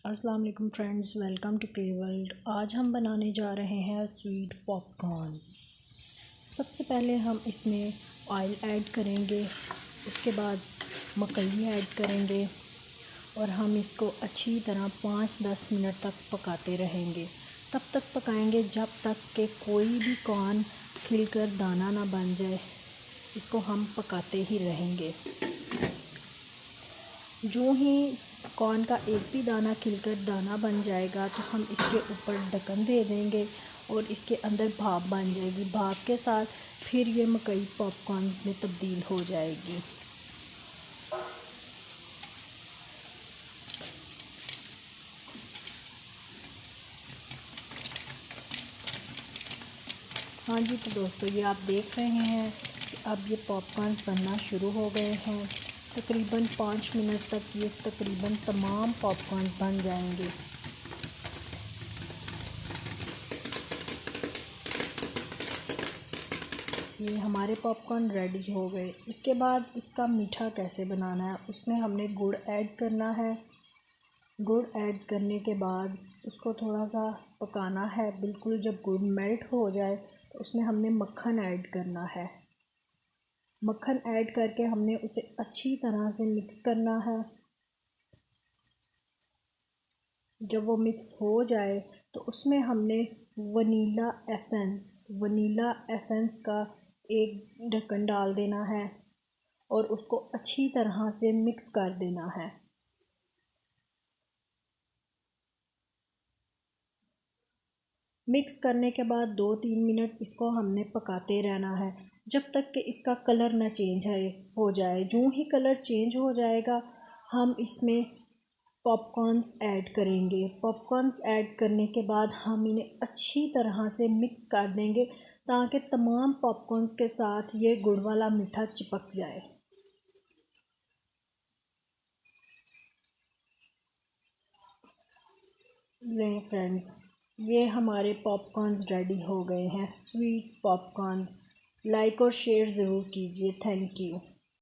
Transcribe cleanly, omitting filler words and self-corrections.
अस्सलाम वालेकुम friends, welcome to के वर्ल्ड। आज हम बनाने जा रहे हैं स्वीट पॉपकॉर्न्स। सबसे पहले हम इसमें ऑयल ऐड करेंगे, उसके बाद मकई ऐड करेंगे और हम इसको अच्छी तरह 5-10 मिनट तक पकाते रहेंगे। तब तक पकाएंगे जब तक कि कोई भी कॉर्न खिलकर दाना ना बन जाए। इसको हम पकाते ही रहेंगे। जो ही कॉर्न का एक भी दाना खिलकर दाना बन जाएगा तो हम इसके ऊपर ढक्कन दे देंगे और इसके अंदर भाप बन जाएगी। भाप के साथ फिर ये मकई पॉपकॉर्न्स में तब्दील हो जाएगी। हाँ जी, तो दोस्तों ये आप देख रहे हैं कि अब ये पॉपकॉर्न्स बनना शुरू हो गए हैं। तकरीबन 5 मिनट तक ये तकरीबन तमाम पॉपकॉर्न्स बन जाएंगे। ये हमारे पॉपकॉर्न रेडी हो गए। इसके बाद इसका मीठा कैसे बनाना है, उसमें हमने गुड़ ऐड करना है। गुड़ ऐड करने के बाद उसको थोड़ा सा पकाना है। बिल्कुल जब गुड़ मेल्ट हो जाए तो उसमें हमने मक्खन ऐड करना है। मक्खन ऐड करके हमने उसे अच्छी तरह से मिक्स करना है। जब वो मिक्स हो जाए तो उसमें हमने वनीला एसेंस का एक ढक्कन डाल देना है और उसको अच्छी तरह से मिक्स कर देना है। मिक्स करने के बाद 2-3 मिनट इसको हमने पकाते रहना है जब तक कि इसका कलर ना चेंज हो जाए। जो ही कलर चेंज हो जाएगा हम इसमें पॉपकॉर्न्स ऐड करेंगे। पॉपकॉर्न्स ऐड करने के बाद हम इन्हें अच्छी तरह से मिक्स कर देंगे ताकि तमाम पॉपकॉर्न्स के साथ ये गुड़ वाला मीठा चिपक जाए। ले फ्रेंड्स, ये हमारे पॉपकॉर्न्स रेडी हो गए हैं, स्वीट पॉपकॉर्न। लाइक और शेयर ज़रूर कीजिए। Thank you.